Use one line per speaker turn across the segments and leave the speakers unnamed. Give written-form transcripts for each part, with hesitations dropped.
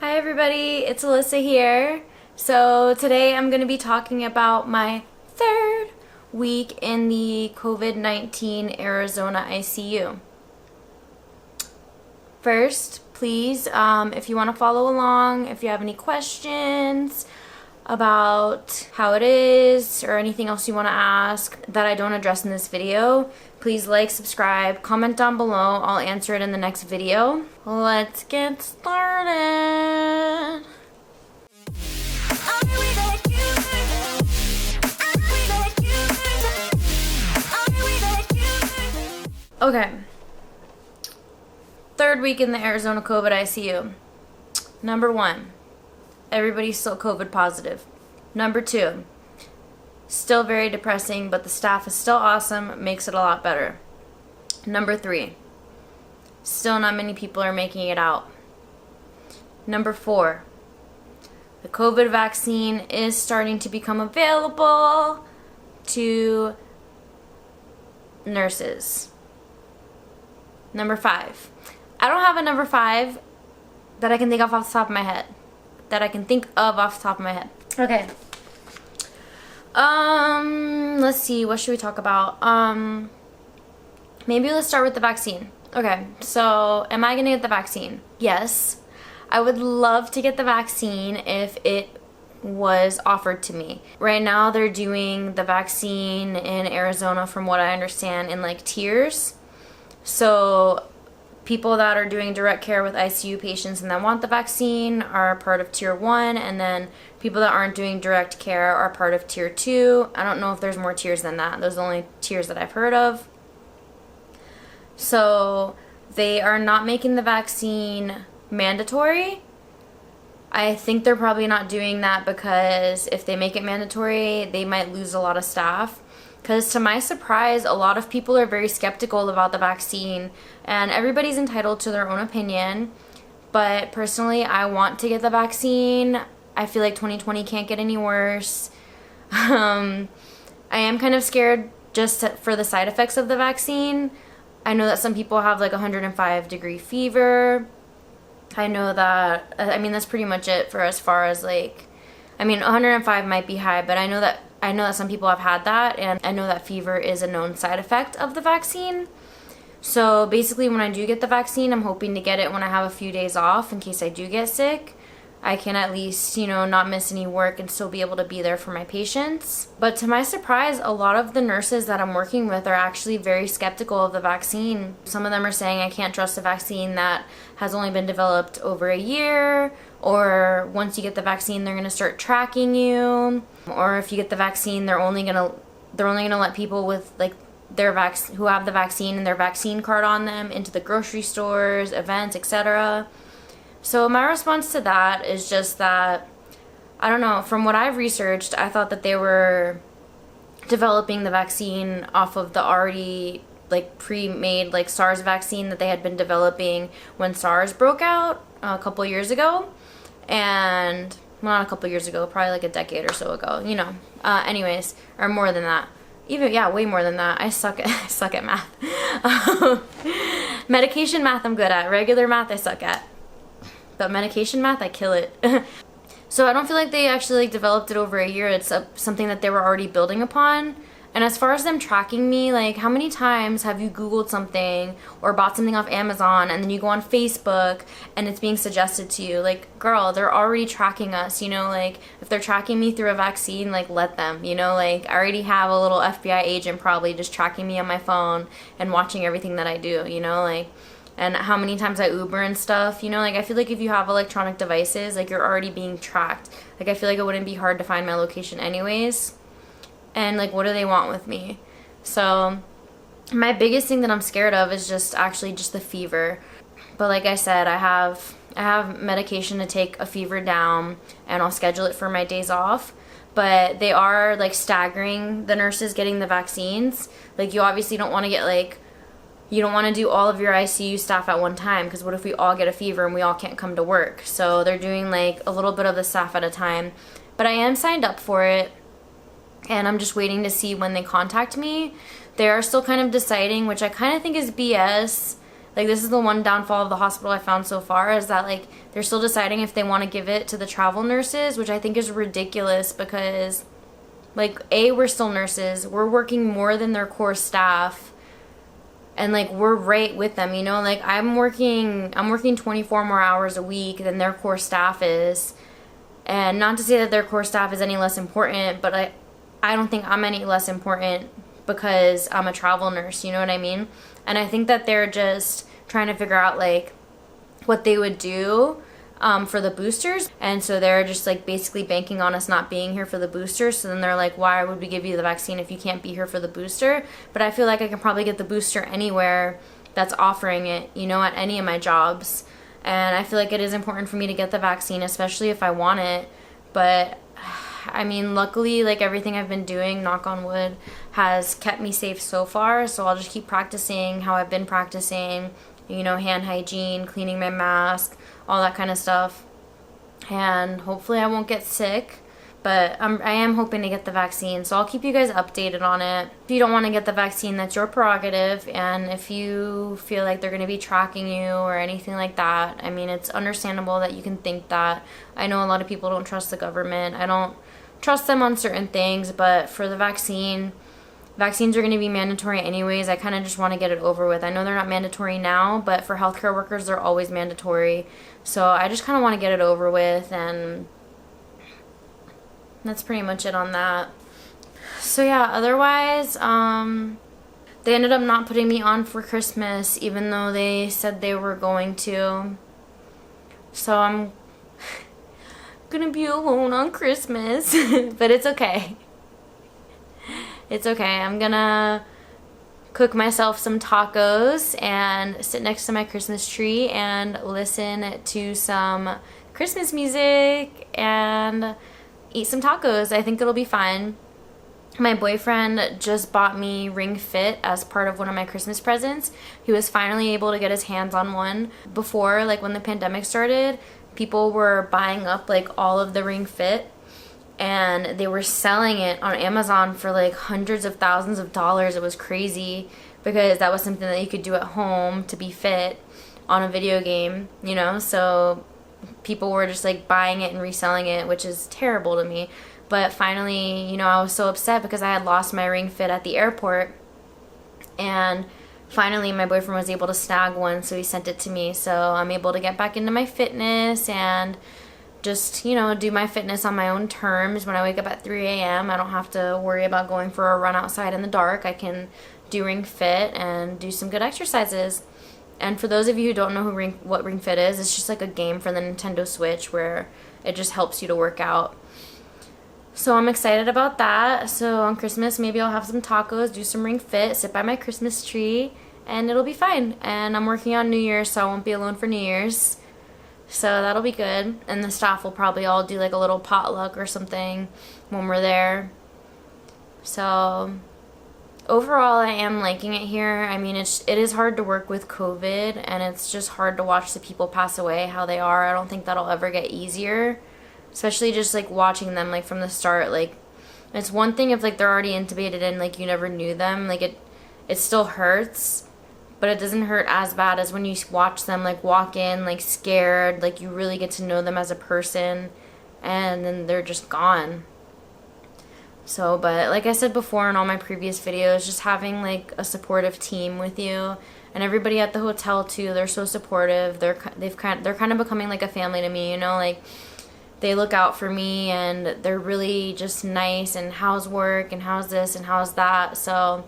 Hi everybody, it's Alyssa here. So today I'm going to be talking about my third week in the COVID-19 Arizona ICU. First, please, if you want to follow along, if you have any questions about how it is or anything else you want to ask that I don't address in this video, please like, subscribe, comment down below. I'll answer it in the next video. Let's get started. Okay. Third week in the Arizona COVID ICU. Number 1. Everybody's still COVID positive. Number 2, still very depressing, but the staff is still awesome, makes it a lot better. Number 3, still not many people are making it out. Number 4, the COVID vaccine is starting to become available to nurses. Number 5, I don't have a number 5 that I can think of off the top of my head. Okay. Let's see, what should we talk about? Maybe let's start with the vaccine. Okay, so am I gonna get the vaccine? Yes. I would love to get the vaccine if it was offered to me. Right now they're doing the vaccine in Arizona, from what I understand, in like tiers. So people that are doing direct care with ICU patients and that want the vaccine are part of tier 1, and then people that aren't doing direct care are part of tier 2. I don't know if there's more tiers than that. Those are the only tiers that I've heard of. So they are not making the vaccine mandatory. I think they're probably not doing that because if they make it mandatory, they might lose a lot of staff. Because to my surprise, a lot of people are very skeptical about the vaccine, and everybody's entitled to their own opinion. But personally, I want to get the vaccine. I feel like 2020 can't get any worse. I am kind of scared just for the side effects of the vaccine. I know that some people have like 105-degree fever. I know that, that's pretty much it for as far as like, 105 might be high, but I know that some people have had that, and I know that fever is a known side effect of the vaccine. So basically when I do get the vaccine, I'm hoping to get it when I have a few days off in case I do get sick. I can at least, not miss any work and still be able to be there for my patients. But to my surprise, a lot of the nurses that I'm working with are actually very skeptical of the vaccine. Some of them are saying I can't trust a vaccine that has only been developed over a year, or once you get the vaccine, they're going to start tracking you, or if you get the vaccine, they're only going to let people with like who have the vaccine and their vaccine card on them into the grocery stores, events, etc. So my response to that is just that, I don't know, from what I've researched, I thought that they were developing the vaccine off of the already like pre-made like SARS vaccine that they had been developing when SARS broke out a couple years ago. And, well, not a couple years ago, probably like a decade or so ago, anyways, or more than that. Way more than that. I suck at math. Medication math I'm good at. Regular math I suck at. But medication math, I kill it. So I don't feel like they actually developed it over a year. It's something that they were already building upon. And as far as them tracking me, like, how many times have you Googled something or bought something off Amazon and then you go on Facebook and it's being suggested to you? Like, girl, they're already tracking us, like, if they're tracking me through a vaccine, like, let them, like, I already have a little FBI agent probably just tracking me on my phone and watching everything that I do, like, and how many times I Uber and stuff, like, I feel like if you have electronic devices, like, you're already being tracked. Like, I feel like it wouldn't be hard to find my location anyways. And like, what do they want with me? So my biggest thing that I'm scared of is just the fever. But like I said, I have medication to take a fever down, and I'll schedule it for my days off. But they are like staggering the nurses getting the vaccines. Like, you obviously don't want to get like, you don't want to do all of your ICU staff at one time, because what if we all get a fever and we all can't come to work? So they're doing like a little bit of the staff at a time. But I am signed up for it, and I'm just waiting to see when they contact me. They are still kind of deciding, which I kind of think is BS, Like, this is the one downfall of the hospital I found so far, is that, like, they're still deciding if they want to give it to the travel nurses, which I think is ridiculous because, like, A, we're still nurses. We're working more than their core staff. And, like, we're right with them, you know? Like, I'm working 24 more hours a week than their core staff is. And not to say that their core staff is any less important, but I don't think I'm any less important because I'm a travel nurse, you know what I mean? And I think that they're just trying to figure out, like, what they would do for the boosters. And so they're just, like, basically banking on us not being here for the boosters. So then they're like, why would we give you the vaccine if you can't be here for the booster? But I feel like I can probably get the booster anywhere that's offering it, you know, at any of my jobs. And I feel like it is important for me to get the vaccine, especially if I want it. But I mean, luckily, like, everything I've been doing, knock on wood, has kept me safe so far. So I'll just keep practicing how I've been practicing, you know, hand hygiene, cleaning my mask, all that kind of stuff. And hopefully I won't get sick. But I am hoping to get the vaccine, so I'll keep you guys updated on it. If you don't want to get the vaccine, that's your prerogative. And if you feel like they're going to be tracking you or anything like that, I mean, it's understandable that you can think that. I know a lot of people don't trust the government. I don't trust them on certain things, but for the vaccines are going to be mandatory anyways. I kind of just want to get it over with. I know they're not mandatory now, but for healthcare workers, they're always mandatory. So I just kind of want to get it over with, and that's pretty much it on that. So yeah, otherwise, they ended up not putting me on for Christmas, even though they said they were going to. So I'm gonna be alone on Christmas, but it's okay. It's okay. I'm gonna cook myself some tacos and sit next to my Christmas tree and listen to some Christmas music and eat some tacos. I think it'll be fun. My boyfriend just bought me Ring Fit as part of one of my Christmas presents. He was finally able to get his hands on one. Before, like, when the pandemic started, people were buying up, like, all of the Ring Fit, and they were selling it on Amazon for, like, hundreds of thousands of dollars. It was crazy because that was something that you could do at home to be fit on a video game, you know? So people were just, like, buying it and reselling it, which is terrible to me. But finally, you know, I was so upset because I had lost my Ring Fit at the airport, and finally my boyfriend was able to snag one, so he sent it to me. So I'm able to get back into my fitness and just, you know, do my fitness on my own terms. When I wake up at 3 a.m., I don't have to worry about going for a run outside in the dark. I can do Ring Fit and do some good exercises. And for those of you who don't know what Ring Fit is, it's just like a game for the Nintendo Switch where it just helps you to work out. So I'm excited about that. So on Christmas, maybe I'll have some tacos, do some Ring Fit, sit by my Christmas tree, and it'll be fine. And I'm working on New Year's, so I won't be alone for New Year's. So that'll be good. And the staff will probably all do like a little potluck or something when we're there. So overall, I am liking it here. I mean, it is hard to work with COVID, and it's just hard to watch the people pass away how they are. I don't think that'll ever get easier, especially just like watching them like from the start. Like, it's one thing if like they're already intubated and like you never knew them. Like it still hurts, but it doesn't hurt as bad as when you watch them like walk in like scared. Like, you really get to know them as a person, and then they're just gone. So, but like I said before in all my previous videos, just having like a supportive team with you, and everybody at the hotel too, they're so supportive. They're kind of becoming like a family to me, you know, like they look out for me and they're really just nice, and how's work and how's this and how's that. So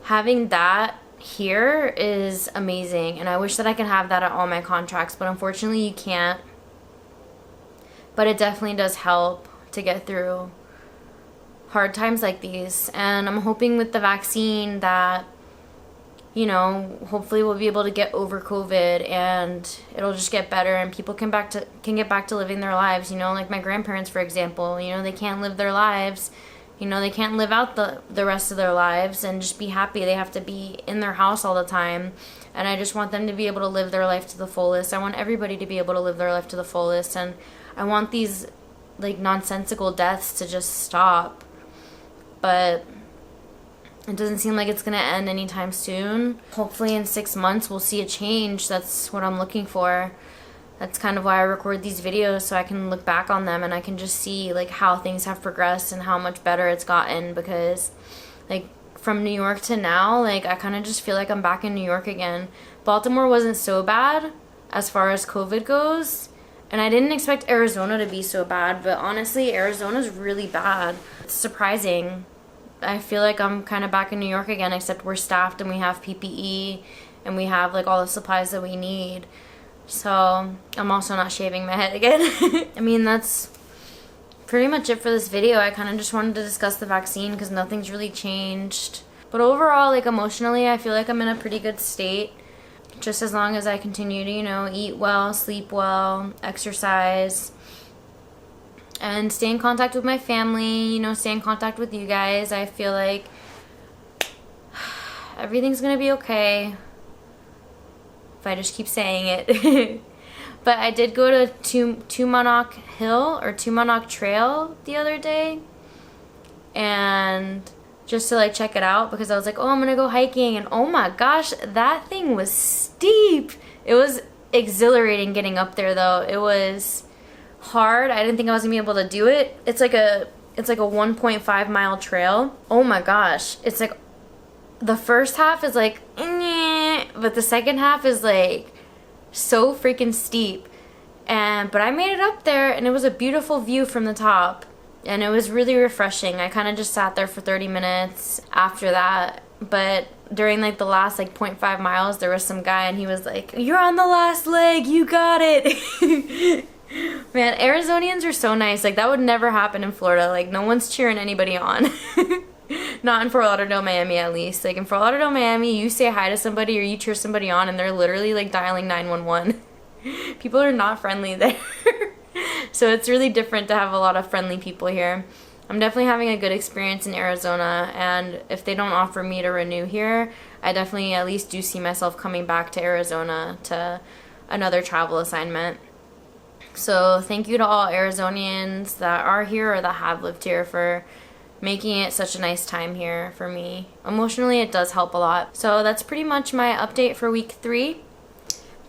having that here is amazing, and I wish that I could have that at all my contracts, but unfortunately you can't. But it definitely does help to get through hard times like these. And I'm hoping with the vaccine that, you know, hopefully we'll be able to get over COVID and it'll just get better, and people can get back to living their lives, you know, like my grandparents, for example. You know, they can't live their lives, you know, they can't live out the rest of their lives and just be happy. They have to be in their house all the time, and I just want them to be able to live their life to the fullest. I want everybody to be able to live their life to the fullest, and I want these like nonsensical deaths to just stop. But It doesn't seem like it's gonna end anytime soon. Hopefully in 6 months we'll see a change. That's what I'm looking for. That's kind of why I record these videos, so I can look back on them and I can just see like how things have progressed and how much better it's gotten, because like from New York to now, like I kind of just feel like I'm back in New York again. Baltimore wasn't so bad as far as COVID goes, and I didn't expect Arizona to be so bad, but honestly Arizona's really bad. It's surprising. I feel like I'm kind of back in New York again, except we're staffed and we have PPE and we have like all the supplies that we need. So I'm also not shaving my head again. I mean, that's pretty much it for this video. I kind of just wanted to discuss the vaccine because nothing's really changed. But overall, like emotionally, I feel like I'm in a pretty good state. Just as long as I continue to, you know, eat well, sleep well, exercise, and stay in contact with my family, you know, stay in contact with you guys, I feel like everything's gonna be okay if I just keep saying it. But I did go to Tumamoc Hill or Tumamoc Trail the other day, and just to like check it out, because I was like, oh, I'm gonna go hiking, and oh my gosh, that thing was steep. It was exhilarating getting up there though. It was hard. I didn't think I was gonna be able to do it. It's like a 1.5 mile trail. Oh my gosh. It's like the first half is like but the second half is like so freaking steep. But I made it up there, and it was a beautiful view from the top, and it was really refreshing. I kind of just sat there for 30 minutes after that, but during like the last like 0.5 miles there was some guy and he was like, you're on the last leg, you got it. Man, Arizonians are so nice. Like that would never happen in Florida. Like no one's cheering anybody on. Not in Fort Lauderdale, Miami at least. Like in Fort Lauderdale, Miami, you say hi to somebody or you cheer somebody on and they're literally like dialing 911. People are not friendly there. So it's really different to have a lot of friendly people here. I'm definitely having a good experience in Arizona, and if they don't offer me to renew here, I definitely at least do see myself coming back to Arizona to another travel assignment. So thank you to all Arizonians that are here or that have lived here for making it such a nice time here for me. Emotionally, it does help a lot. So that's pretty much my update for week 3.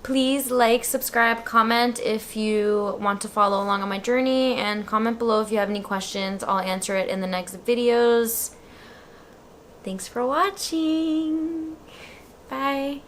Please like, subscribe, comment if you want to follow along on my journey, and comment below if you have any questions. I'll answer it in the next videos. Thanks for watching. Bye.